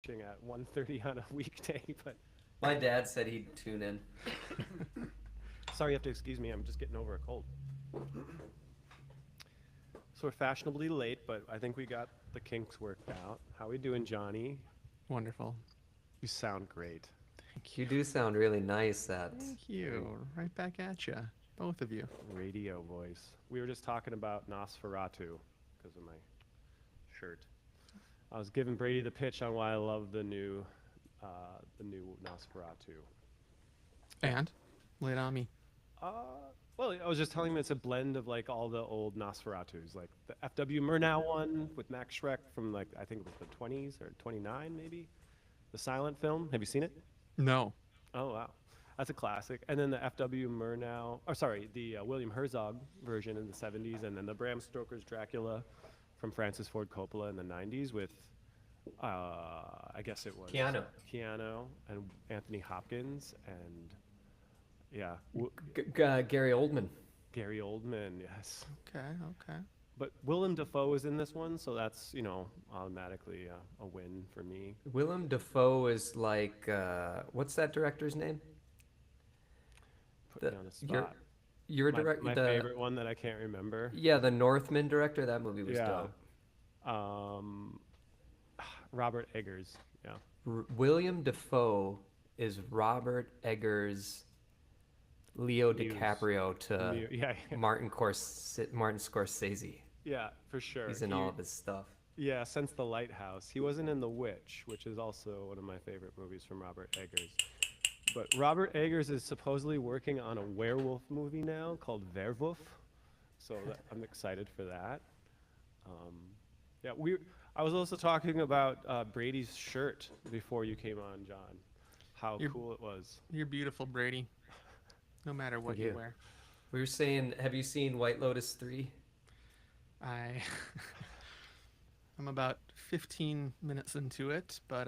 watching at 1:30 on a weekday. But My dad said he'd tune in. sorry, you have to excuse me. I'm just getting over a cold. So we're fashionably late, but I think we got the kinks worked out. How we doing, Johnny? Wonderful. You sound great. Thank You you. do sound really nice. That Thank you. Right back at you, both of you. Radio voice. We were just talking about Nosferatu because of my shirt. I was giving Brady the pitch on why I love the new Nosferatu. And lay it on me. Uh, well, I was just telling him it's a blend of like all the old Nosferatus, like the F.W. Murnau one with Max Schreck from like I think it was the 20s or 29 maybe, the silent film. Have you seen it? No. Oh wow, that's a classic. And then the F.W. Murnau, or sorry, the William Herzog version in the 70s, and then the Bram Stoker's Dracula from Francis Ford Coppola in the 90s with, I guess it was Keanu. Keanu and Anthony Hopkins and yeah, Gary Oldman. Gary Oldman, yes. Okay. Okay. But Willem Dafoe is in this one, so that's automatically a win for me. Willem Dafoe is like what's that director's name? Put The me on the your spot. your My, direct my the favorite one that I can't remember. yeah, the Northman director. That movie was Yeah. dope. Um, Robert Eggers. Yeah. William Dafoe is Robert Eggers, Leo Muse. DiCaprio to Yeah, yeah, Martin Scorsese. yeah, for sure. He's in all of his stuff. Yeah, since The Lighthouse. He wasn't in The Witch, which is also one of my favorite movies from Robert Eggers. But Robert Eggers is supposedly working on a werewolf movie now called Werewolf, so I'm excited for that. Um, yeah, I was also talking about Brady's shirt before you came on, John. How You're- cool it was. You're beautiful, Brady. No matter what Thank you you. wear. We were saying, have you seen White Lotus 3? I I'm about 15 minutes into it, but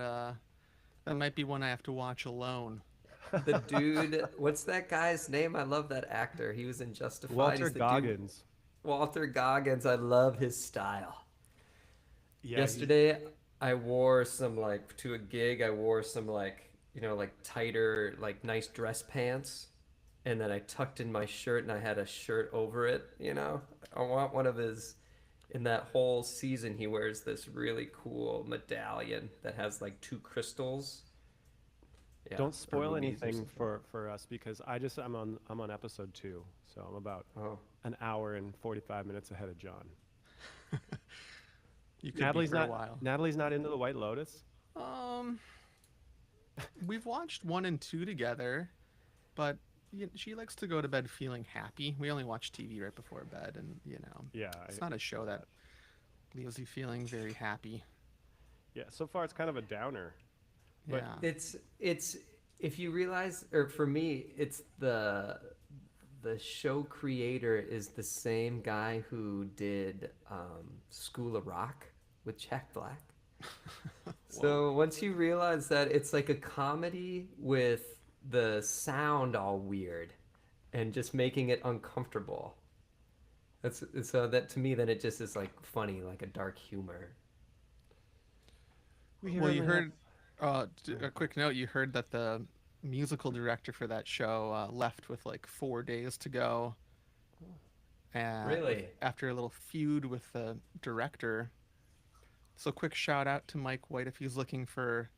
that might be one I have to watch alone. The dude, what's that guy's name? I love that actor. He was in Justified. Walter He's the dude- Goggins. Walter Goggins. I love his style. Yeah, Yesterday, I wore some to a gig. I wore some tighter nice dress pants, and then I tucked in my shirt and I had a shirt over it. I want one of his. In that whole season, he wears this really cool medallion that has like two crystals. Yeah, don't or spoil rubies or anything something. for us because I'm on episode 2, so I'm about Oh, an hour and 45 minutes ahead of John. You could be for a while. Natalie's not into the White Lotus. Um, we've watched 1 and 2 together, but she likes to go to bed feeling happy. We only watch TV right before bed, and Yeah, it's not a show that leaves you feeling very happy. yeah. So far, it's kind of a downer. But Yeah. it's if you realize, or for me, it's the show creator is the same guy who did School of Rock with Jack Black. So once you realize that it's like a comedy with the sound all weird and just making it uncomfortable. So that to me then it just is like funny, like a dark humor. Well, you heard. A quick note: you heard that the musical director for that show left with like 4 days to go. And Really? after a little feud with the director. So quick shout out to Mike White if he's looking for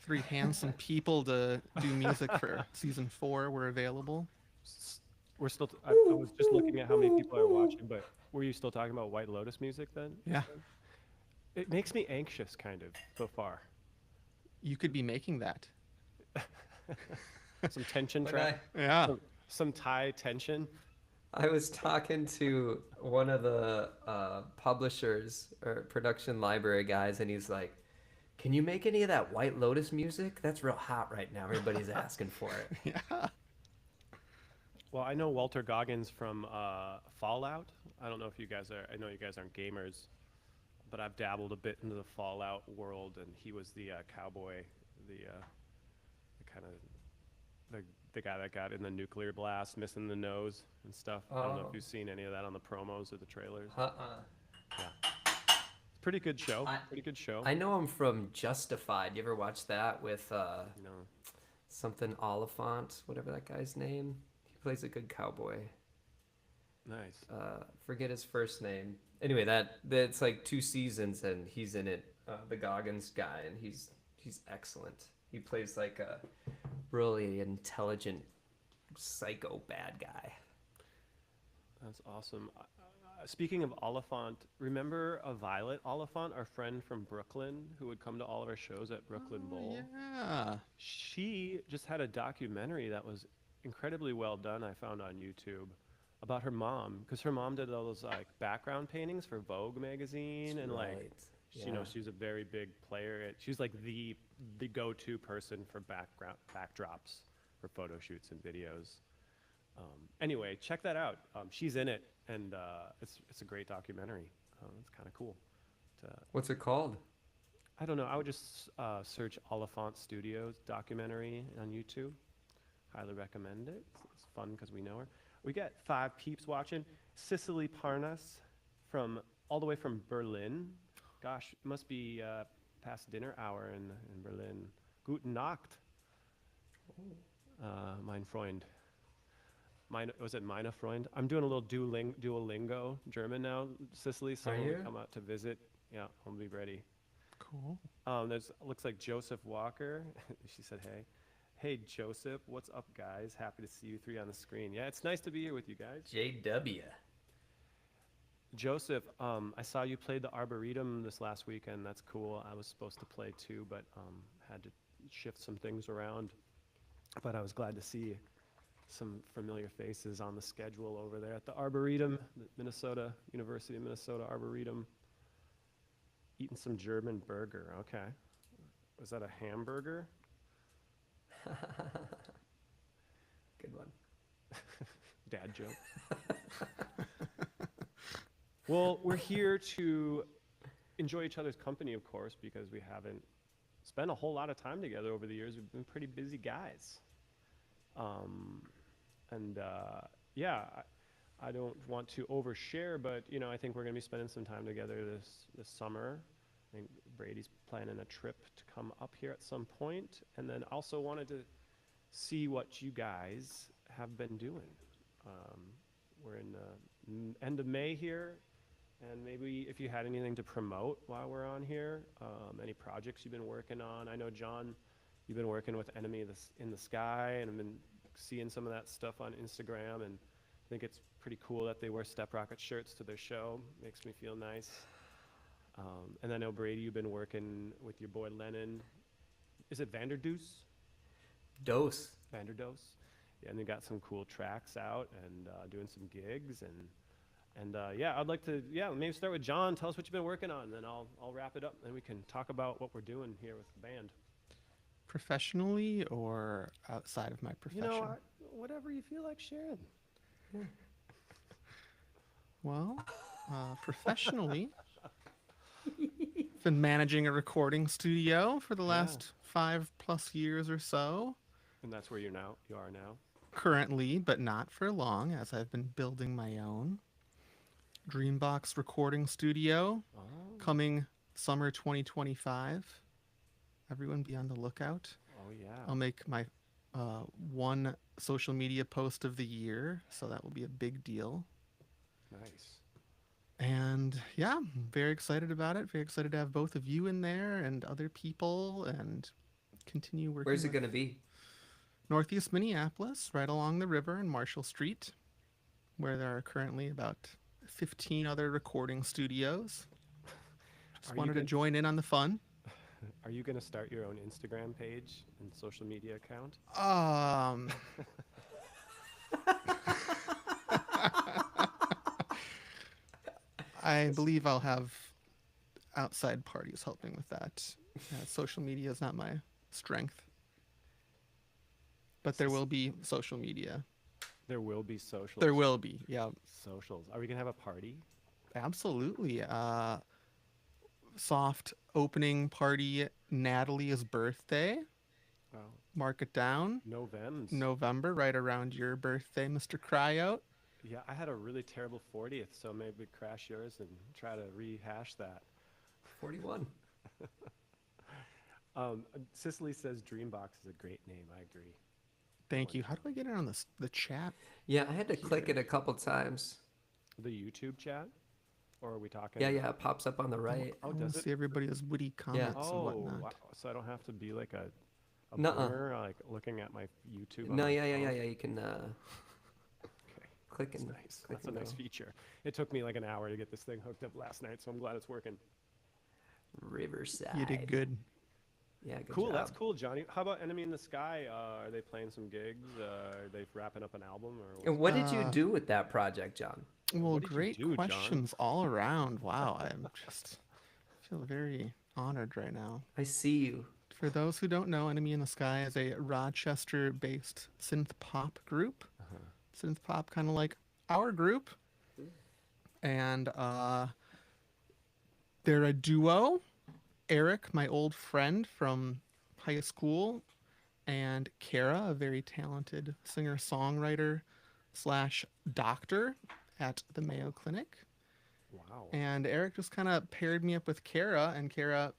3 handsome people to do music for season 4. We're available. We're still. I was just looking at how many people are watching, but were you still talking about White Lotus music then? Yeah, It makes me anxious, kind of, so far. you could be making that. Some tension When track, Yeah. some Thai tension. I was talking to one of the publishers or production library guys, and he's like, "Can you make any of that White Lotus music? That's real hot right now. Everybody's asking for it." Yeah. Well, I know Walter Goggins from Fallout. I don't know if you guys are. I know you guys aren't gamers, but I've dabbled a bit into the Fallout world, and he was the cowboy, the kind of the guy that got in the nuclear blast, missing the nose and stuff. I don't know Oh. if you've seen any of that on the promos or the trailers. Uh-uh. It's pretty good show. I Pretty good show. I know him from Justified. You ever watch that with No. something Oliphant, whatever that guy's name? He plays a good cowboy. Nice. Forget his first name. Anyway, that's like 2 seasons, and he's in it. The Goggins guy, and he's excellent. He plays like a really intelligent psycho bad guy. That's awesome. Speaking of Oliphant, remember Violet Oliphant, our friend from Brooklyn, who would come to all of our shows at Brooklyn Bowl? Yeah. She just had a documentary that was incredibly well done, I found on YouTube, about her mom, because her mom did all those like background paintings for Vogue magazine, and like, Right. you know, Yeah. she's a very big player. She's like the go-to person for backdrops for photo shoots and videos. Anyway, check that out. She's in it, and it's a great documentary. It's kind of cool. What's it called? I don't know. I would just search Oliphant Studios documentary on YouTube. Highly recommend it. It's fun because we know her. We got 5 peeps watching. Cicely Parnas from all the way from Berlin. Gosh, it must be past dinner hour in Berlin. Guten Nacht, mein Freund. Was it meine Freund? I'm doing a little Duolingo German now, Cicely. So Are when we you? come out to visit, yeah, I'll be ready. Cool. There's looks like Joseph Walker. She said, "Hey, hey Joseph, what's up, guys? Happy to see you 3 on the screen. Yeah, it's nice to be here with you guys." JW. Joseph, I saw you played the Arboretum this last weekend. That's cool. I was supposed to play too, but had to shift some things around. But I was glad to see some familiar faces on the schedule over there at the Arboretum, the Minnesota University of Minnesota Arboretum. Eating some German burger. Okay. Was that a hamburger? Good one. Dad joke. Well, we're here to enjoy each other's company, of course, because we haven't spent a whole lot of time together over the years. We've been pretty busy guys. Yeah, I don't want to overshare, but you know, I think we're going to be spending some time together this summer. I think Brady's planning a trip to come up here at some point, and then also wanted to see what you guys have been doing. We're in the end of May here, and maybe if you had anything to promote while we're on here, any projects you've been working on. I know, John, you've been working with Enemy in the Sky, and I've been seeing some of that stuff on Instagram, and I think it's pretty cool that they wear Step Rocket shirts to their show. Makes me feel nice. And I know, Brady, you've been working with your boy Lennon. Is it Vanderdoos? Dose. Vanderdoos? Yeah, and they got some cool tracks out and doing some gigs, and yeah, I'd like to maybe start with John. Tell us what you've been working on, and then I'll wrap it up, and we can talk about what we're doing here with the band. Professionally or outside of my profession? You know, whatever you feel like sharing. Well, professionally, been managing a recording studio for the last 5+ years or so. And that's where you are now. Currently, but not for long, as I've been building my own Dreambox recording studio, Oh. coming summer 2025. Everyone be on the lookout. Oh yeah. I'll make my one social media post of the year, so that will be a big deal. Nice. And yeah, I'm very excited about it. Very excited to have both of you in there and other people and continue working. Where's it with going to be? Northeast Minneapolis, right along the river in Marshall Street, where there are currently about 15 other recording studios. Just Are you wanted to gonna- join in on the fun. Are you going to start your own Instagram page and social media account? I believe I'll have outside parties helping with that. Social media is not my strength. But there will be social media. There will be socials. There will be, yeah, Socials. Are we going to have a party? absolutely. Soft opening party, Natalie's birthday. Well, Mark it down. November, right around your birthday, Mr. Cryout. Yeah, I had a really terrible 40th, so maybe crash yours and try to rehash that. 41. Cicely says Dreambox is a great name. I agree. Thank you. How do I get it on the chat? Yeah, I had to click it a couple times. The YouTube chat? Or are we talking? Yeah, it pops up on the right. Oh, I want does to it? see everybody's witty comments and Oh, whatnot. wow. So I don't have to be like a Nuh-uh. boomer, like looking at my YouTube. on No, my yeah. phone? You can Okay, click that's and nice. click That's a and nice go. feature. It took me like an hour to get this thing hooked up last night, so I'm glad it's working. Riverside. You did good. Yeah, good Cool, job. that's cool, Johnny. How about Enemy in the Sky? Are they playing some gigs? Are they wrapping up an album? Or And what did you Uh, do with that project, John? Well, What did you great do, John? questions all around. Wow, I'm just feel very honored right now. I see you. For those who don't know, Enemy in the Sky is a Rochester-based synth pop group. Synth pop, kind of like our group, and they're a duo. Eric, my old friend from high school, and Kara, a very talented singer-songwriter slash doctor at the Mayo Clinic. wow. And Eric just kind of paired me up with Kara, and Kara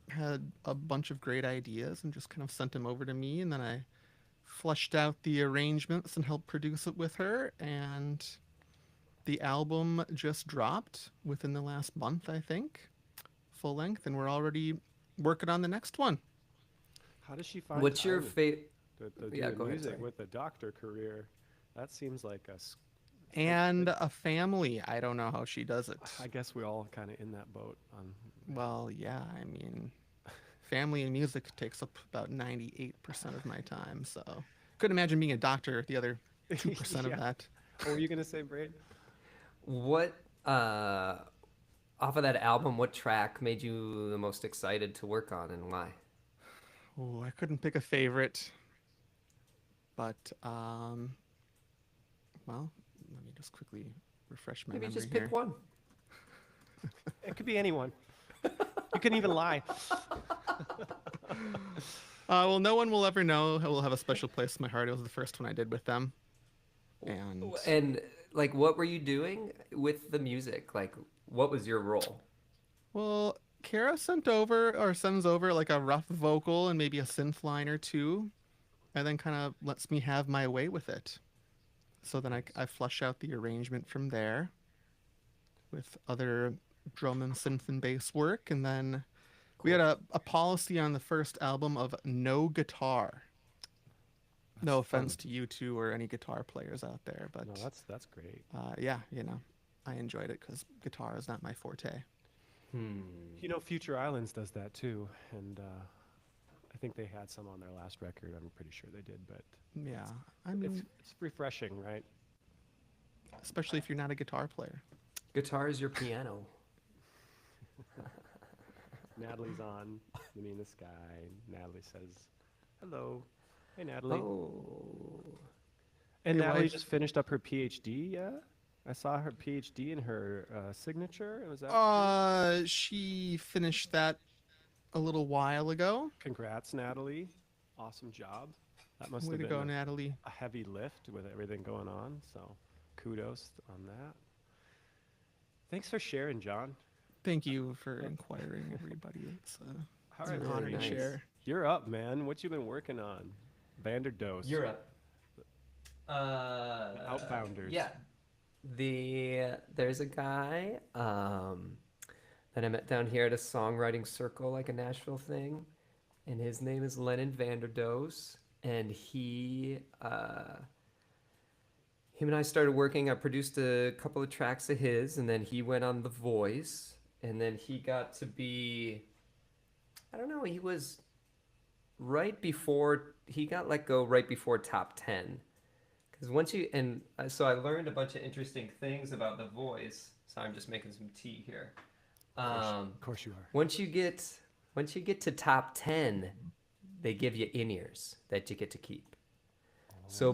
had a bunch of great ideas and just kind of sent them over to me. And then I fleshed out the arrangements and helped produce it with her. And the album just dropped within the last month, I think, full length. And we're already working on the next one. How does she find What's your time favorite? to do Yeah, the go ahead, music sorry. with a doctor career? That seems like And a family. I don't know how she does it. I guess we're all kind of in that boat. Well, yeah, I mean, family and music takes up about 98% of my time, so couldn't imagine being a doctor the other 2% Yeah. of that. What were you gonna say, Braid? What off of that album? What track made you the most excited to work on, and why? Oh, I couldn't pick a favorite, but well, let me just quickly refresh my Maybe memory just here. pick one. It could be anyone. You couldn't even lie. Well, no one will ever know. It will have a special place in my heart. It was the first one I did with them, and And like, what were you doing with the music? Like, what was your role? well, Kara sent over or sends over like a rough vocal and maybe a synth line or two, and then kind of lets me have my way with it. So then I flush out the arrangement from there with other drum and synth and bass work. And then we had a policy on the first album of no guitar. No offense to you two or any guitar players out there, but No, that's great. yeah, I enjoyed it because guitar is not my forte. You know, Future Islands does that too, and I think they had some on their last record. I'm pretty sure they did, but Yeah, I mean, it's refreshing, right? especially if you're not a guitar player. Guitar is your piano. Natalie's on Enemy in the Sky. Natalie says, "Hello, hey Natalie." Oh, And Your Natalie wife- just finished up her PhD. Yeah, I saw her PhD in her signature. Was that? She finished that a little while ago. Congrats, Natalie. Awesome job. That must Way have to been go, Natalie. a heavy lift with everything going on. So, kudos on that. Thanks for sharing, John. Thank you for inquiring, everybody. It's All an right, very honor to nice. share. you're up, man. What you been working on? Vanderdose. Europe. Outbounders. Yeah. There's a guy that I met down here at a songwriting circle, like a Nashville thing, and his name is Lennon Vanderdoes, and him and I started working. I produced a couple of tracks of his, and then he went on The Voice, and then he got to be, I don't know, he was right before, he got let go right before top 10. Because once you, and so I learned a bunch of interesting things about The Voice. So I'm just making some tea here. Of course you are. Once you get to top 10, they give you in-ears that you get to keep. So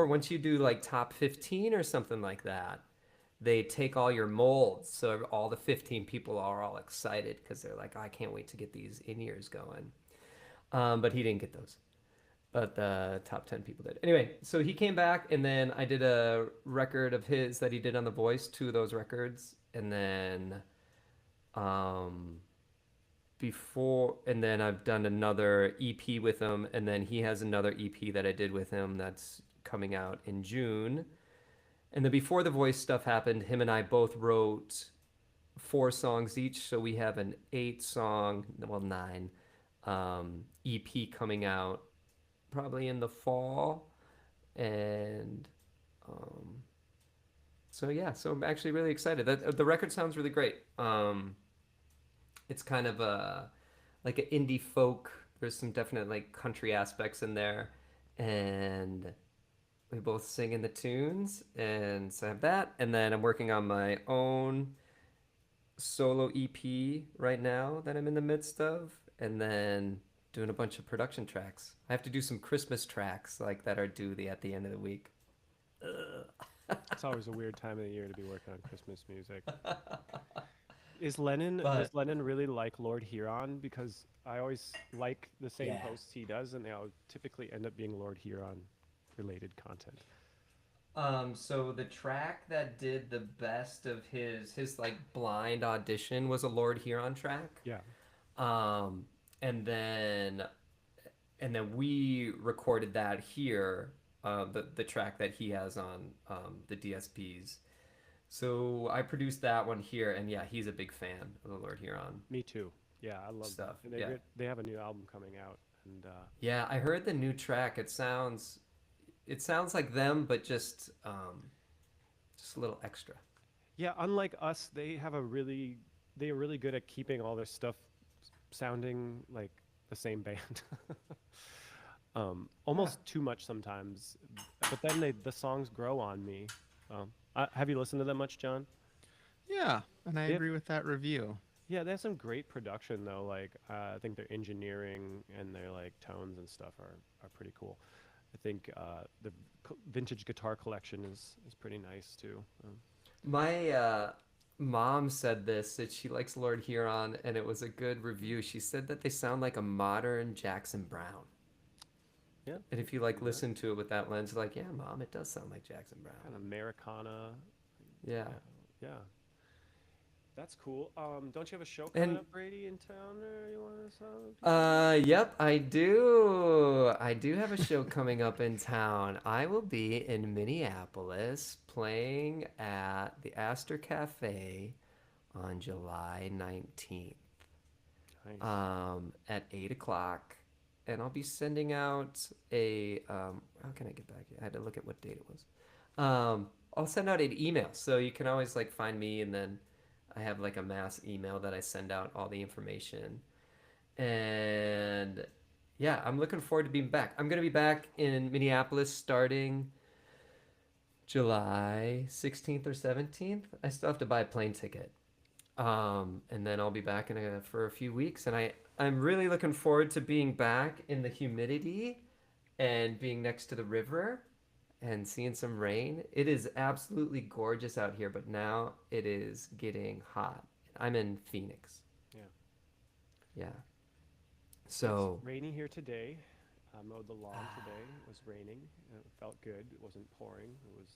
once you do like top 15 or something like that, they take all your molds. So all the 15 people are all excited because they're like, I can't wait to get these in-ears going. But he didn't get those. But the top 10 people did. Anyway, so he came back, and then I did a record of his that he did on The Voice, 2 of those records. And then before, and then I've done another EP with him, and then he has another EP that I did with him that's coming out in June. And then before the voice stuff happened, him and I both wrote 4 songs each, so we have an 8 song, well, 9 EP coming out probably in the fall, and um, so yeah, so I'm actually really excited. That the record sounds really great. It's kind of a like an indie folk. There's some definite like country aspects in there, and we both sing in the tunes, and so I have that. And then I'm working on my own solo EP right now that I'm in the midst of, and then doing a bunch of production tracks. I have to do some Christmas tracks like that are due at the end of the week. It's always a weird time of the year to be working on Christmas music. Is Lennon But does Lennon really like Lord Huron? Because I always like the same yeah. posts he does, and they all typically end up being Lord Huron related content. So the track that did the best of his like blind audition was a Lord Huron track. Yeah. Um, and then we recorded that here, the track that he has on the DSPs. So I produced that one here, and yeah, he's a big fan of the Lord Huron Me too. Yeah, I love that. stuff. And Yeah, they have a new album coming out, and yeah. I heard the new track. It sounds like them, but just a little extra. yeah, unlike us, they are really good at keeping all their stuff sounding like the same band. Yeah. Almost too much sometimes, but then the songs grow on me. Have you listened to them much, John? Yeah, and I They have, agree with that review. yeah, they have some great production though. Like I think their engineering and their like tones and stuff are pretty cool. I think the vintage guitar collection is pretty nice too. My mom said this that she likes Lord Huron, and it was a good review. She said that they sound like a modern Jackson Brown. Yeah, And I if can you see like that. listen to it with that lens, like, yeah, mom, it does sound like Jackson Brown. Kind of Americana. Yeah. Yeah, yeah, that's cool. Don't you have a show coming And up, Brady, in town, or you want to tell people? yep, I do. I do have a show coming up in town. I will be in Minneapolis playing at the Astor Cafe on July 19th, Nice. at 8 o'clock. And I'll be sending out a, how can I get back? I had to look at what date it was. I'll send out an email. So you can always like find me, and then I have like a mass email that I send out all the information. And yeah, I'm looking forward to being back. I'm going to be back in Minneapolis starting July 16th or 17th. I still have to buy a plane ticket. And then I'll be back for a few weeks. And I'm really looking forward to being back in the humidity and being next to the river and seeing some rain. It is absolutely gorgeous out here, but now it is getting hot. I'm in Phoenix. Yeah. Yeah. It's So, rainy here today. I mowed the lawn today. It was raining. And it felt good. It wasn't pouring. It's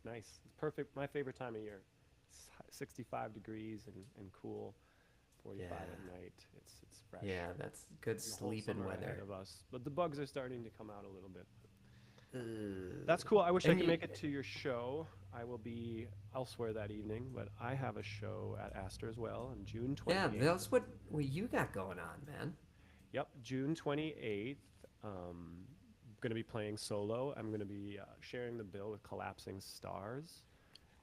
nice. It's perfect. My favorite time of year. It's 65 degrees and cool. 45 yeah. at night. It's fresh. Yeah, that's good And the whole sleeping summer ahead weather. of us. But the bugs are starting to come out a little bit. Ugh. That's cool. I wish I And could you, make it to your show. I will be elsewhere that evening, but I have a show at Astor as well on June yeah, 28th. that's what you got going on, man. Yep, June 28th. Going to be playing solo. I'm going to be sharing the bill with Collapsing Stars,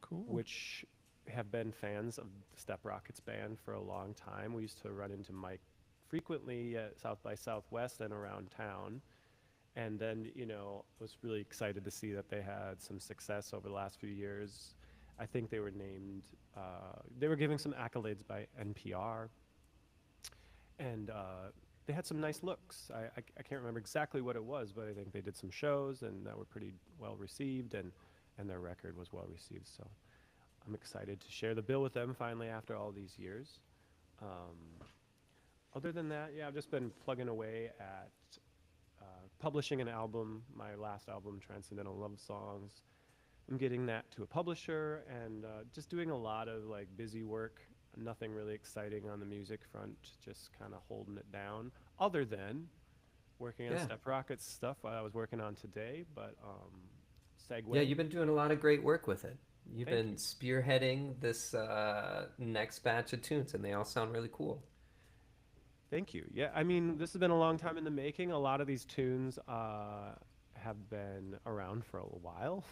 Cool. which have been fans of the Step Rockets band for a long time. We used to run into Mike frequently at South by Southwest and around town. And then, I was really excited to see that they had some success over the last few years. I think they were named, they were giving some accolades by NPR, and they had some nice looks. I can't remember exactly what it was, but I think they did some shows and that were pretty well received, and their record was well received. So I'm excited to share the bill with them finally after all these years. Um, Other than that, yeah, I've just been plugging away at publishing an album, my last album, Transcendental Love Songs. I'm getting that to a publisher and just doing a lot of like busy work Nothing really exciting on the music front, just kind of holding it down, other than working on Yeah. Step Rockets stuff I was working on today. But segue. Yeah, you've been doing a lot of great work with it. You've Thank been you. spearheading this next batch of tunes, and they all sound really cool. Thank you. Yeah, I mean, this has been a long time in the making. A lot of these tunes have been around for a while.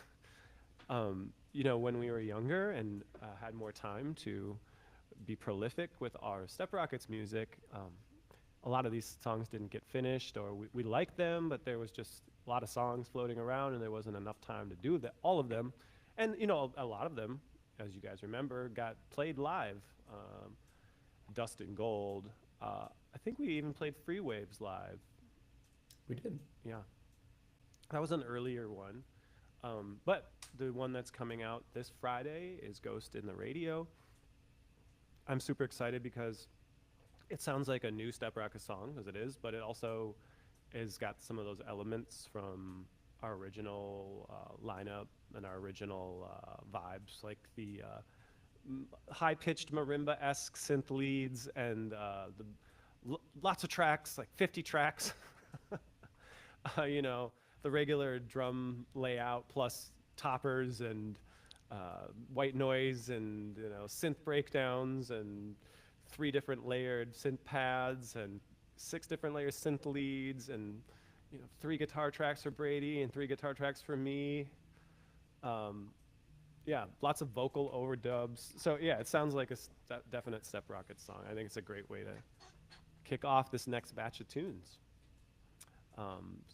When we were younger and had more time to be prolific with our Step Rockets music, a lot of these songs didn't get finished, or we liked them, but there was just a lot of songs floating around, and there wasn't enough time to do that, all of them. And a lot of them, as you guys remember, got played live. Dust and Gold. I think we even played Free Waves live. We did. Yeah, that was an earlier one. But the one that's coming out this Friday is Ghost in the Radio. I'm super excited because it sounds like a new Step Rocket song, as it is, but it also has got some of those elements from our original lineup and our original vibes, like the high-pitched marimba-esque synth leads and lots of tracks, like 50 tracks. You know, the regular drum layout plus toppers and white noise and synth breakdowns and 3 different layered synth pads and 6 different layers synth leads and 3 guitar tracks for Brady and 3 guitar tracks for me. Yeah, lots of vocal overdubs. So yeah, it sounds like a definite Step Rocket song. I think it's a great way to kick off this next batch of tunes.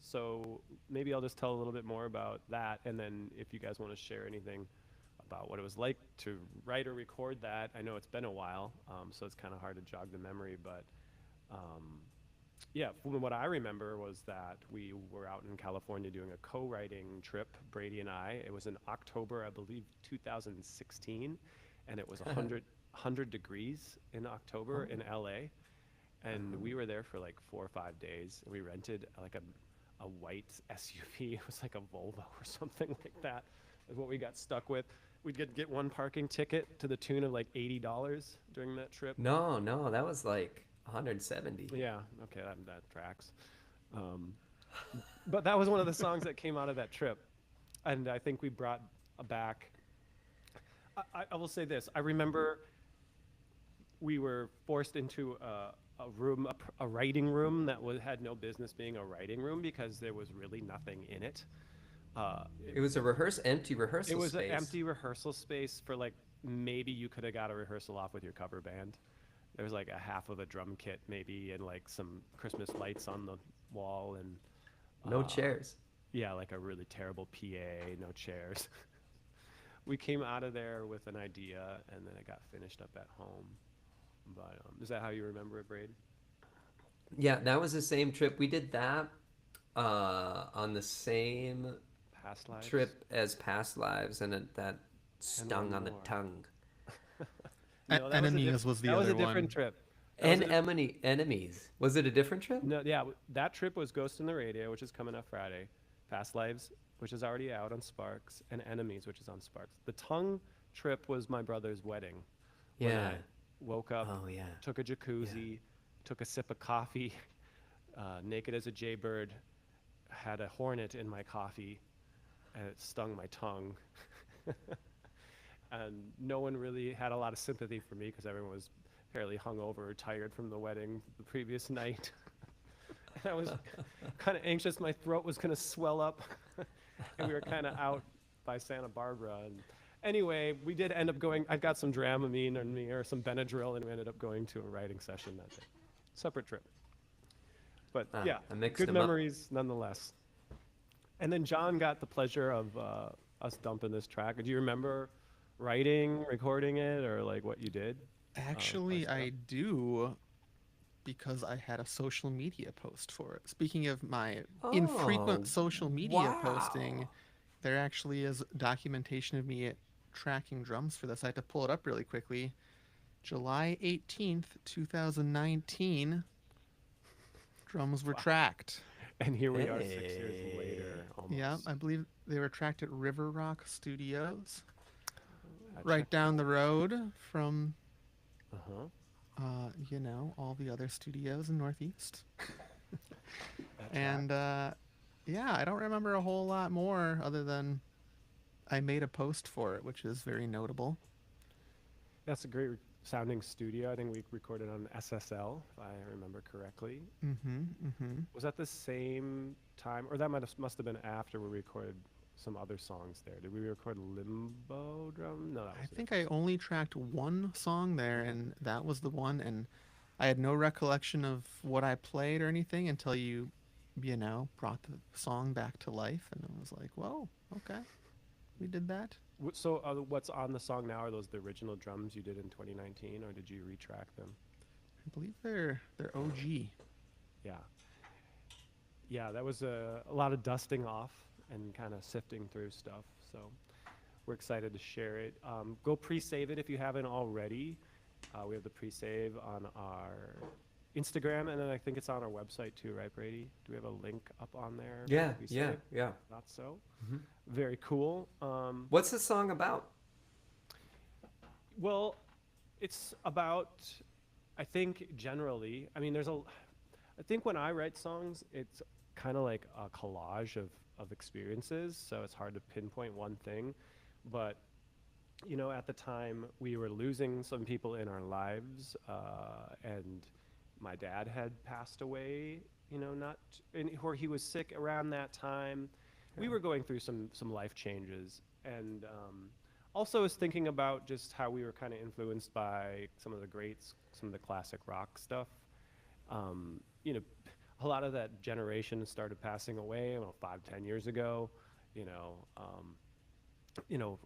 So maybe I'll just tell a little bit more about that, and then if you guys want to share anything about what it was like to write or record that. I know it's been a while, so it's kind of hard to jog the memory, but yeah, from what I remember was that we were out in California doing a co-writing trip, Brady and I. It was in October, I believe, 2016, and it was 100 degrees in October in LA. And we were there for like 4 or 5 days. We rented like a white SUV. It was like a Volvo or something like that. Is what we got stuck with. We'd get one parking ticket to the tune of like $80 during that trip. No, no, that was like 170. Yeah, okay, that tracks. But that was one of the songs that came out of that trip. And I think we brought back. I will say this. I remember we were forced into a room, a writing room that had no business being a writing room because there was really nothing in it. It was a empty rehearsal It was space. an empty rehearsal space for like maybe you could have got a rehearsal off with your cover band. There was like a half of a drum kit maybe and like some Christmas lights on the wall and No chairs. yeah, like a really terrible PA, no chairs. We came out of there with an idea and then it got finished up at home. But is that how you remember it, Braid? Yeah, that was the same trip. We did that on the same Past lives? trip as Past Lives, and that stung one on the more. tongue. No, that Enemies was the that was other a different one. trip. That was And Enemies. Was it a different trip? No, yeah, that trip was Ghost in the Radio, which is coming up Friday. Past Lives, which is already out on Sparks, and Enemies, which is on Sparks. The tongue trip was my brother's wedding. When Yeah. I woke up, Oh, yeah. took a jacuzzi, took a sip of coffee, naked as a jaybird, had a hornet in my coffee, and it stung my tongue. And no one really had a lot of sympathy for me because everyone was fairly hungover or tired from the wedding the previous night. And I was kind of anxious. My throat was going to swell up. And we were kind of out by Santa Barbara. And anyway, we did end up going. I got some Dramamine in me or some Benadryl, and we ended up going to a writing session that day. Separate trip. But yeah, I mixed good them up. memories nonetheless. And then John got the pleasure of us dumping this track. Do you remember writing, recording it, or like what you did? Actually, stuff? I do, because I had a social media post for it. Speaking of my Oh, infrequent social media posting, wow. there actually is documentation of me tracking drums for this. I had to pull it up really quickly. July 18th, 2019, drums were tracked. And here we are 6 years Hey. later. Almost. Yeah, I believe they were tracked at River Rock Studios, I right checked down the road from Uh-huh. You know, all the other studios in Northeast. That And tracks. yeah, I don't remember a whole lot more other than I made a post for it, which is very notable. That's a great sounding studio. I think we recorded on SSL, if I remember correctly. Mm-hmm. Mm-hmm. Was that the same time, or that must have been after we recorded some other songs there? Did we record Limbo Drum? No, that I was a think different I song. only tracked one song there, and that was the one. And I had no recollection of what I played or anything until you know, brought the song back to life, and I was like, "Whoa, okay, we did that." So, what's on the song now? Are those the original drums you did in 2019, or did you retrack them? I believe they're OG. Yeah, yeah, that was a lot of dusting off and kind of sifting through stuff. So we're excited to share it. Go pre-save it if you haven't already. We have the pre-save on our Instagram, and then I think it's on our website too, right, Brady? Do we have a link up on there for the Yeah, yeah, pre-save? yeah. Not so. Hmm. Very cool. What's the song about? Well, it's about, I think generally, I mean, I think when I write songs, it's kind of like a collage of experiences. So it's hard to pinpoint one thing. But, you know, at the time, we were losing some people in our lives. And my dad had passed away, you know, or he was sick around that time. We Yeah. were going through some life changes. And, also was thinking about just how we were kind of influenced by some of the greats, some of the classic rock stuff. You know, a lot of that generation started passing away, I don't know, 5, 10 years ago. You know,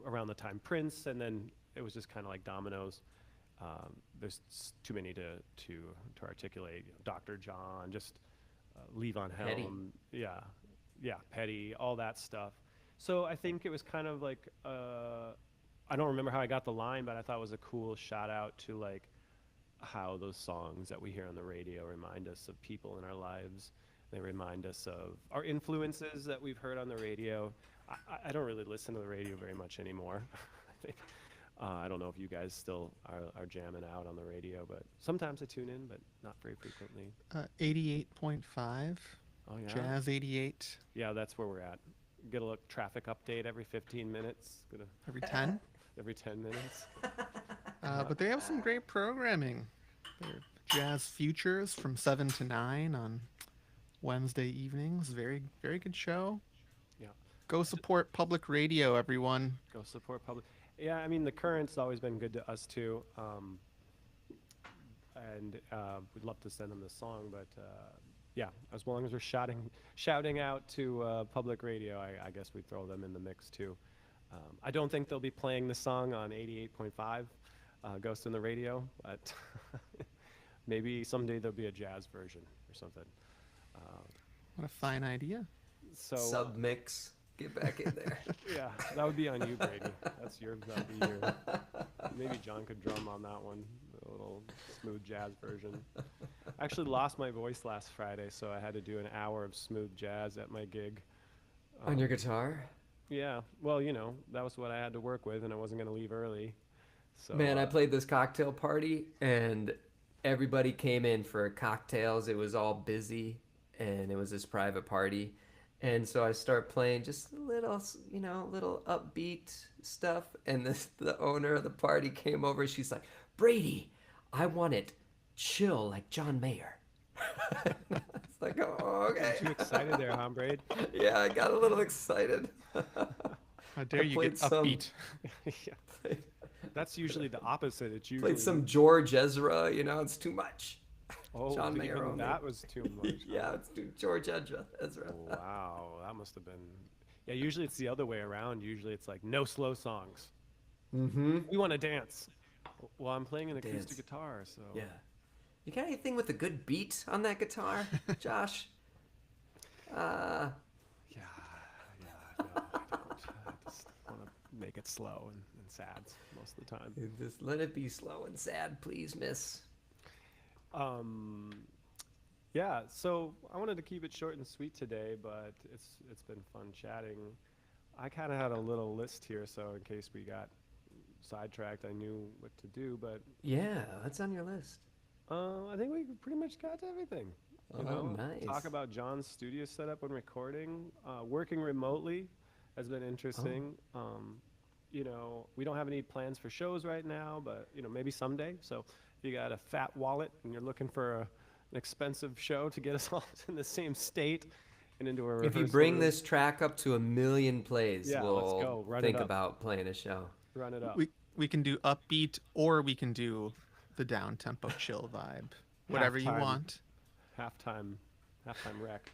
around the time Prince, and then it was just kind of like dominoes. Too many to articulate. You know, Dr. John, just Levon Petty. Helm, yeah, yeah, Petty, all that stuff. So I think it was kind of like I don't remember how I got the line, but I thought it was a cool shout out to like how those songs that we hear on the radio remind us of people in our lives. They remind us of our influences that we've heard on the radio. I don't really listen to the radio very much anymore. I think I don't know if you guys still are jamming out on the radio, but sometimes I tune in, but not very frequently. 88.5, Oh yeah, Jazz 88 yeah, that's where we're at. Get a look traffic update every 15 minutes. every 10. Every 10 minutes. But they have some great programming. Their Jazz Futures from 7 to 9 on Wednesday evenings. Very, very good show. Yeah. Go support public radio, everyone. Go support public. Yeah, I mean the Current's always been good to us too, and we'd love to send them this song. But yeah, as long as we're shouting out to public radio, I guess we throw them in the mix too. I don't think they'll be playing the song on 88.5 Ghost in the Radio, but maybe someday there'll be a jazz version or something. Uh, What a fine idea. so Submix. Get back in there. yeah, that would be on you, Brady. That'd be your. Maybe John could drum on that one, a little smooth jazz version. I actually lost my voice last Friday, so I had to do an hour of smooth jazz at my gig. On your Um, guitar? yeah, well, you know, that was what I had to work with, and I wasn't going to leave early. So, Man, I played this cocktail party and everybody came in for cocktails. It was all busy and it was this private party. And so I start playing just little, little upbeat stuff. And the owner of the party came over. She's like, Brady, I want it chill like John Mayer. It's like, oh, okay. too excited there, huh, Braid? Yeah, I got a little excited. How dare you played get some- upbeat? Yeah. That's usually the opposite. It's usually Played some George Ezra, it's too much. Oh, John Mayer even only. that was too much. Yeah, it's too George Ezra. Wow, that must have been. Yeah, usually it's the other way around. Usually it's like no slow songs. Mm-hmm. We want to dance. Well, I'm playing an acoustic Dance. guitar, so Yeah. You got anything with a good beat on that guitar, Josh? yeah, yeah. No, I don't. I just want to make it slow and sad most of the time. Just let it be slow and sad, please, miss. Um, yeah. So I wanted to keep it short and sweet today, but it's been fun chatting. I kind of had a little list here, so in case we got sidetracked, I knew what to do. But Yeah, that's on your list. I think we pretty much got to everything. You Oh, know, talk nice. about John's studio setup when recording. Working remotely has been interesting. You know, we don't have any plans for shows right now, but you know, maybe someday. So if you got a fat wallet and you're looking for an expensive show to get us all in the same state and into a If you rehearsal bring room, this track up to 1 million plays, yeah, let's we'll go. Run it think up. about playing a show. Run it up. We can do upbeat, or we can do the down tempo chill vibe. Whatever you Halftime. want. Halftime wreck.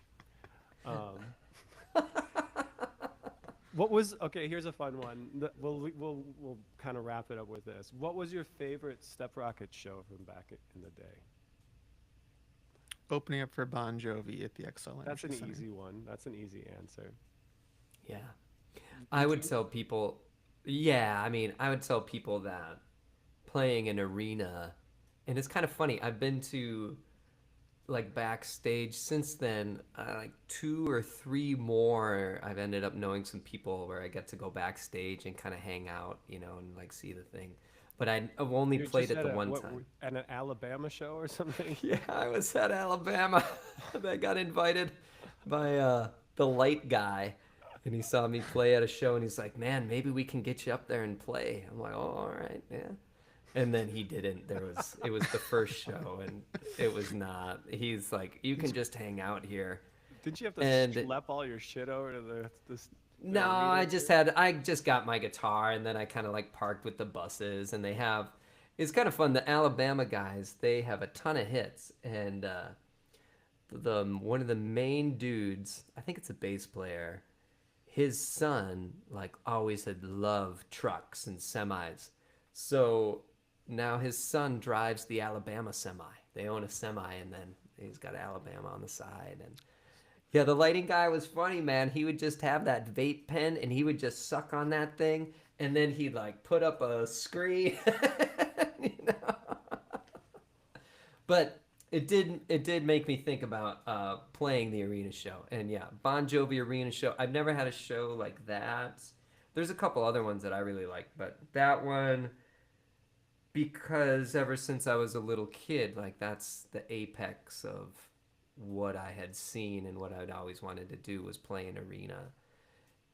What was okay? Here's a fun one. We'll kind of wrap it up with this. What was your favorite Step Rocket show from back in the day? Opening up for Bon Jovi at the XL That's Energy an Center. easy one. That's an easy answer. Yeah. I would tell people, yeah, I mean, I would tell people that playing an arena, and it's kind of funny. I've been to like backstage since then, like 2 or 3 more. I've ended up knowing some people where I get to go backstage and kind of hang out, you know, and like see the thing. But I've only You played just it the at one what, time. at an Alabama show or something? Yeah, I was at Alabama. I got invited by the light guy, and he saw me play at a show, and he's like, "Man, maybe we can get you up there and play." I'm like, "Oh, all right, yeah." And then he didn't. It was the first show, and it was not. He's like, "You can just hang out here." Did you have to And schlep all your shit over to the No, arena? I just got my guitar, and then I kind of like parked with the buses, and it's kind of fun. The Alabama guys, they have a ton of hits, and the one of the main dudes, I think it's a bass player, his son like always had loved trucks and semis. So now his son drives the Alabama semi. They own a semi, and then he's got Alabama on the side. And yeah, the lighting guy was funny, man. He would just have that vape pen, and he would just suck on that thing, and then he'd like put up a screen. you know? But it did make me think about playing the arena show. And yeah, Bon Jovi arena show. I've never had a show like that. There's a couple other ones that I really like, but that one, because ever since I was a little kid, like that's the apex of what I had seen and what I'd always wanted to do was play an arena.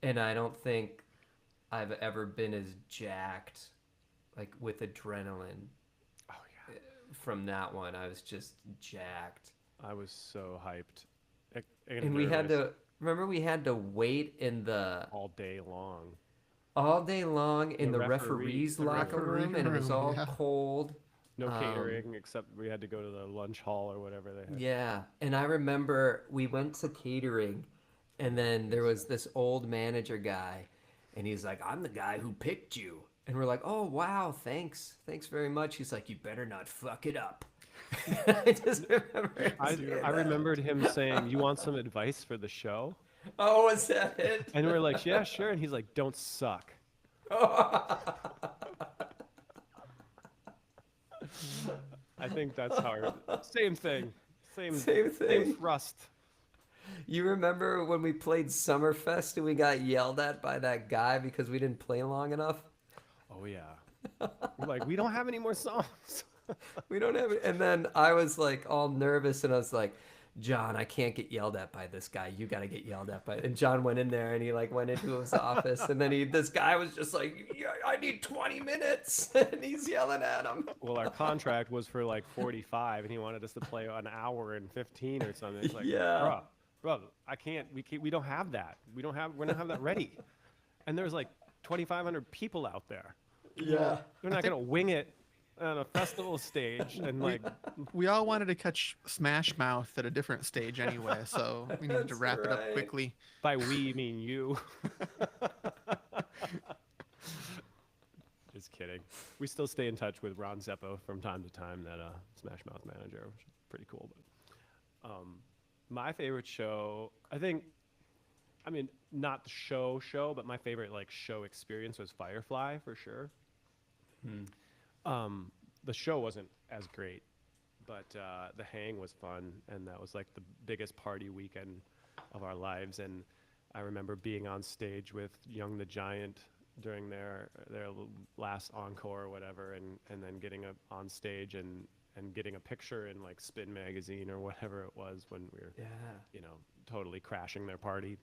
And I don't think I've ever been as jacked like with adrenaline Oh yeah, from that one. I was just jacked. I was so hyped. And we had nervous to remember we had to wait in the all day long. all day long in The the referee- referee's the locker referee room, and it was room, all yeah. cold. No Um, catering except we had to go to the lunch hall or whatever they had. Yeah, and I remember we went to catering, and then there was this old manager guy, and he's like, "I'm the guy who picked you," and we're like, "Oh wow, thanks very much." He's like, "You better not fuck it up." I just remember. I seeing I that. remembered him saying, "You want some advice for the show?" Oh, was that it? And we're like, "Yeah, sure." And he's like, "Don't suck." I think that's hard. Same thing. Same Same thing. thrust. You remember when we played Summerfest and we got yelled at by that guy because we didn't play long enough? Oh yeah. We're like, we don't have any more songs. We don't have it. And then I was like all nervous and I was like, "John, I can't get yelled at by this guy. You got to get yelled at by." And John went in there and he like went into his office and then this guy was just like, "Yeah, I need 20 minutes." And he's yelling at him. Well, our contract was for like 45, and he wanted us to play an hour and 15 or something. It's like, Yeah. bro, I can't. We don't have that. We don't have that ready. And there's like 2,500 people out there. Yeah. They're not gonna wing it on a festival stage and like. We all wanted to catch Smash Mouth at a different stage anyway, so we needed to That's wrap it up right. quickly. By we, you mean you. Just kidding. We still stay in touch with Ron Zeppo from time to time, that Smash Mouth manager, which is pretty cool. But my favorite show, I mean, not the show, but my favorite like show experience was Firefly for sure. The show wasn't as great, but the hang was fun, and that was like the biggest party weekend of our lives. And I remember being on stage with Young the Giant during their last encore or whatever, and then getting up on stage and getting a picture in like Spin magazine or whatever it was when we were, Yeah. totally crashing their party.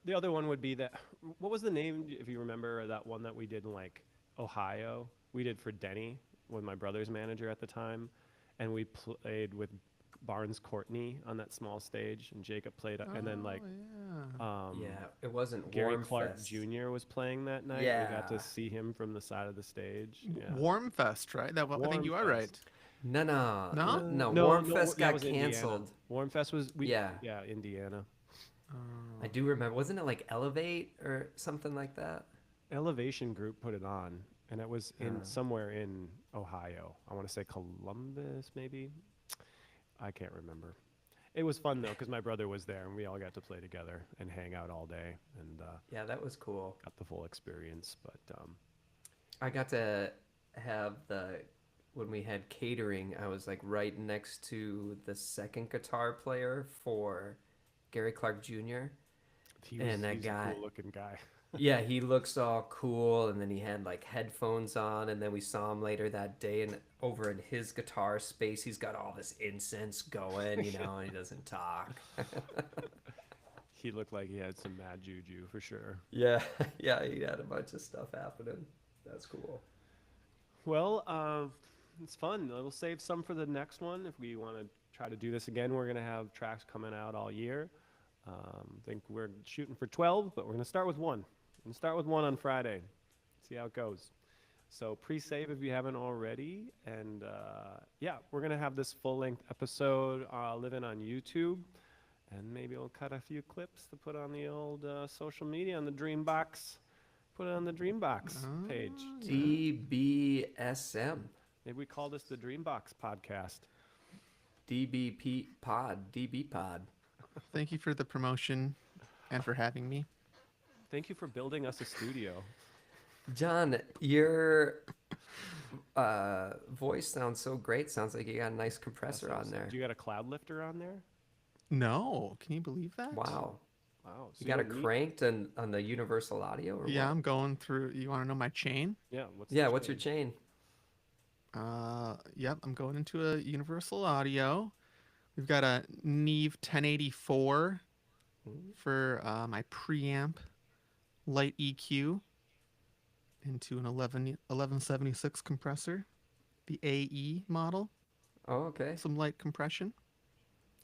The other one would be that. What was the name, if you remember, that one that we did in like Ohio? We did for Denny with my brother's manager at the time, and we played with Barnes Courtney on that small stage, and Jacob played, and then like yeah. Yeah, it wasn't Gary Warm Clark Fest. Jr. was playing that night. We got Yeah. to see him from the side of the stage. Yeah. Warm Fest, right? I think you are Warm right. Fest. No, No? Warm Fest that got was Indiana. canceled. Warm Fest was Yeah. Indiana. I do remember. Wasn't it like Elevate or something like that? Elevation Group put it on, and it was in somewhere in Ohio. I want to say Columbus, maybe. I can't remember. It was fun though, because my brother was there, and we all got to play together and hang out all day, and Yeah, that was cool. got the full experience. But I got to have when we had catering, I was like right next to the second guitar player for Gary Clark Jr. he And that he's guy- a cool-looking guy. Yeah, he looks all cool, and then he had like headphones on, and then we saw him later that day, and over in his guitar space, he's got all this incense going, and he doesn't talk. He looked like he had some mad juju for sure. Yeah, yeah, he had a bunch of stuff happening. That's cool. Well, it's fun. We'll save some for the next one if we want to try to do this again. We're gonna have tracks coming out all year. I think we're shooting for 12, but we're gonna start with one. We're gonna start with one on Friday. See how it goes. So pre-save if you haven't already, and yeah, we're gonna have this full-length episode living on YouTube, and maybe we'll cut a few clips to put on the old social media on the Dreambox. Put it on the Dreambox page. DBSM. Maybe we call this the Dreambox podcast. DBP Pod. DB Pod. Thank you for the promotion and for having me. Thank you for building us a studio. John, your voice sounds so great. Sounds like you got a nice compressor on there. Do you got a cloud lifter on there? No, can you believe that? Wow. Wow. So You got it don't need- cranked on the Universal Audio? Or Yeah, what? I'm going through. You want to know my chain? Yeah. What's Yeah, the what's your chain? chain? Yep, I'm going into a Universal Audio. We've got a Neve 1084 for my preamp light EQ into an 1176 compressor, the AE model, Oh, okay. some light compression,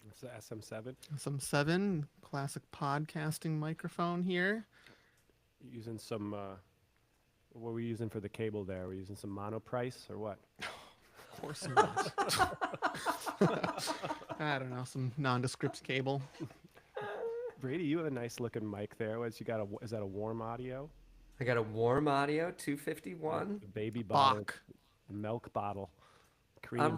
It's the SM7. some 7 classic podcasting microphone here. Using some. What were we using for the cable there? We're using some Monoprice or what? Of course not. I don't know, some nondescript cable. Brady, you have a nice looking mic there. What's you got? Is that a warm audio? I got a Warm Audio 251. The baby bottle, Bach. milk bottle, cream. I'm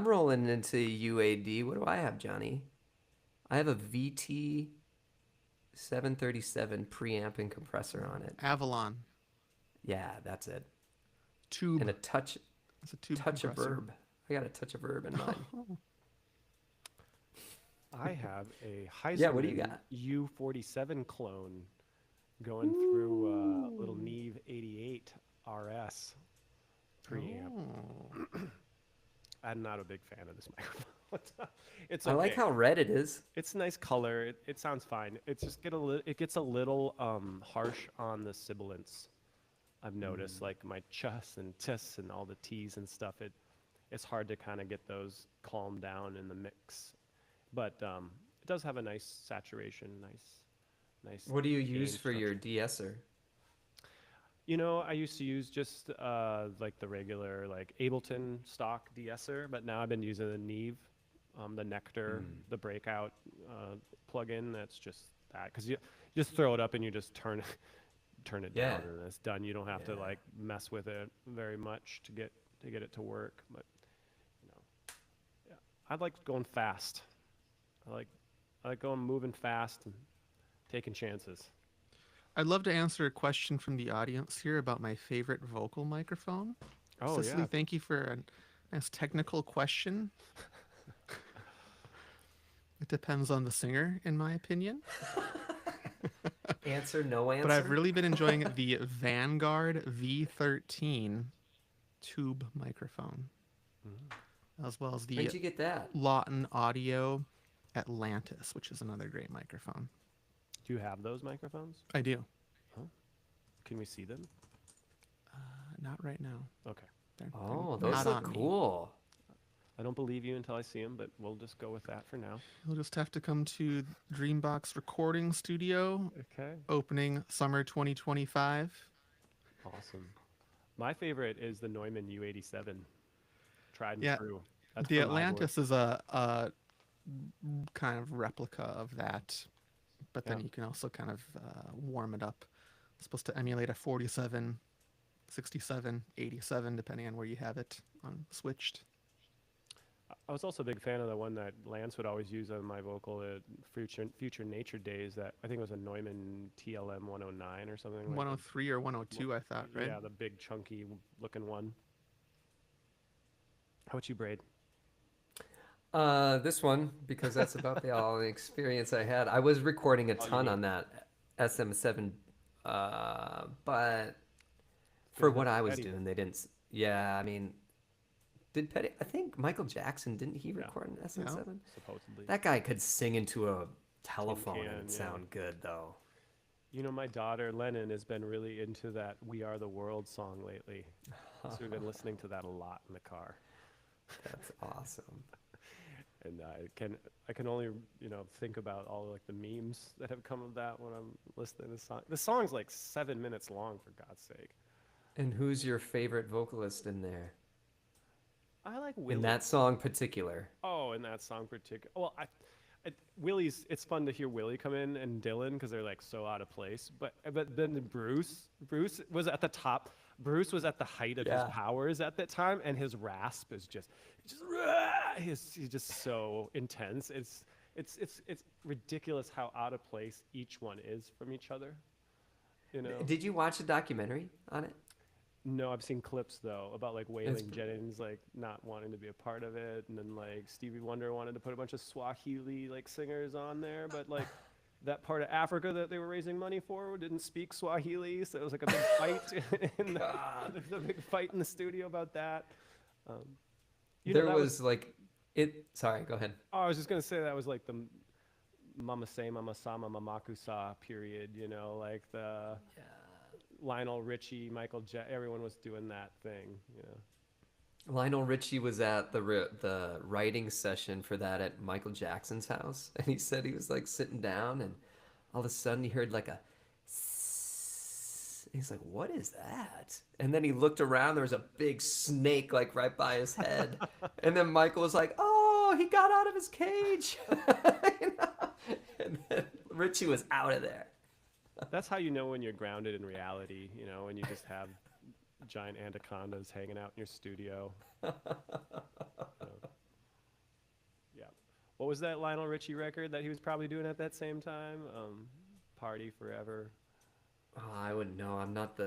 rolling into UAD. What do I have, Johnny? I have a VT 737 preamp and compressor on it. Avalon Yeah, that's it. tube. And a touch It's a tube of compressor. herb. I got a touch of herb in mine. I have a Heisman Yeah, what do you got? U47 clone going through a little Neve 88 RS preamp. Oh. I'm not a big fan of this microphone. It's I like okay. how red it is. It's nice color. It sounds fine. It's just it gets a little harsh on the sibilants. I've noticed like my chus and tis and all the t's and stuff. It's hard to kind of get those calmed down in the mix, but it does have a nice saturation, nice. What do you gain use for your structure. de-esser? You know, I used to use just like the regular like Ableton stock de-esser, but now I've been using the Neve, the Nectar, the Breakout plugin. That's just that because you just throw it up and you just turn it Yeah. down and it's done. You don't have to Yeah. like mess with it very much to get it to work. But yeah, I like going fast. I like going moving fast and taking chances. I'd love to answer a question from the audience here about my favorite vocal microphone. Oh Cicely, yeah. thank you for a nice technical question. It depends on the singer, in my opinion. Answer, no answer. But I've really been enjoying the Vanguard V13 tube microphone, as well as the Where'd you get that? Lawton Audio Atlantis, which is another great microphone. Do you have those microphones? I do. Can we see them? Not right now. Okay. Oh, they're those not look on me. cool. I don't believe you until I see them, but we'll just go with that for now. You'll just have to come to Dreambox Recording Studio, Okay. opening summer 2025. Awesome. My favorite is the Neumann U87. Tried and Yeah, true. That's the from Ivor. Atlantis is a kind of replica of that, but then Yeah. you can also kind of warm it up. It's supposed to emulate a 47, 67, 87, depending on where you have it on switched. I was also a big fan of the one that Lance would always use on my vocal at Future Nature Days. That I think it was a Neumann TLM 109 or something. Like 103 or 102, I thought, right? Yeah, the big chunky looking one. How about you, Braid? This one, because that's about the only experience I had. I was recording a ton on that SM7, but for what I was Petty. doing, they didn't. Yeah, I mean, did Petty? I think Michael Jackson didn't he record an SM7? Supposedly. That guy could sing into a telephone can, and yeah. sound good, though. You know, my daughter Lennon has been really into that "We Are the World" song lately, so we've been listening to that a lot in the car. That's awesome. And I can only think about all like the memes that have come of that when I'm listening to the song. The song's like 7 minutes long, for God's sake. And who's your favorite vocalist in there? I like Willie. In that song particular. Oh, in that song particular. Well, Willie's. It's fun to hear Willie come in and Dylan because they're like so out of place. But then Bruce was at the top. Bruce was at the height of his powers at that time, and his rasp is just he's just so intense. It's ridiculous how out of place each one is from each other. You know. Did you watch a documentary on it? No, I've seen clips though about like Waylon Jennings like not wanting to be a part of it, and then like Stevie Wonder wanted to put a bunch of Swahili like singers on there, but like that part of Africa that they were raising money for didn't speak Swahili, so it was like a big fight. There's a big fight in the studio about that. There was like it. Sorry, go ahead. Oh, I was just gonna say that was like the Mama Say, Mama Sama, Mamakusa period. You know, like the. Lionel Richie, Michael everyone was doing that thing, you know. Lionel Richie was at the writing session for that at Michael Jackson's house, and he said he was like sitting down, and all of a sudden he heard like a. He's like, "What is that?" And then he looked around. There was a big snake like right by his head, and then Michael was like, "Oh, he got out of his cage," you know? And then Richie was out of there. That's how you know when you're grounded in reality, you know, when you just have giant anacondas hanging out in your studio. Yeah. What was that Lionel Richie record that he was probably doing at that same time? Party Forever. Oh, I wouldn't know. I'm not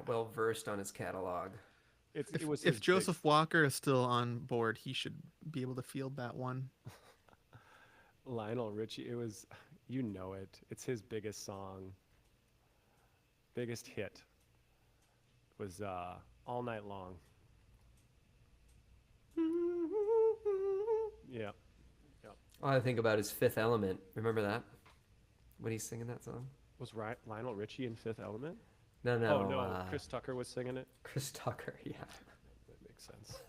well versed on his catalog. It was If his Joseph Walker is still on board, he should be able to field that one. Lionel Richie, it was, you know it. It's his biggest song. Biggest hit was All Night Long. Yeah. All I think about is Fifth Element. Remember that? When he's singing that song? Was Lionel Richie in Fifth Element? No. Oh, no. Chris Tucker was singing it? Chris Tucker, yeah. That makes sense.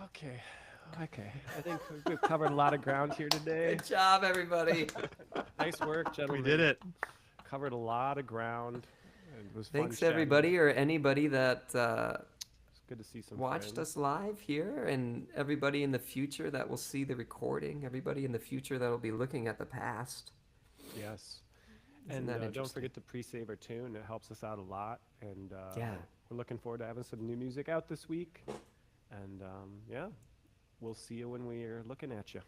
Okay. I think we've covered a lot of ground here today. Good job, everybody. Nice work, gentlemen. We did it. Covered a lot of ground. It was fun Thanks, chatting. everybody, or anybody that It's good to see some watched friends. us live here, and everybody in the future that will see the recording, everybody in the future that will be looking at the past. Yes. Isn't And that don't interesting? forget to pre-save our tune. It helps us out a lot. And Yeah. we're looking forward to having some new music out this week. And yeah, we'll see you when we're looking at you.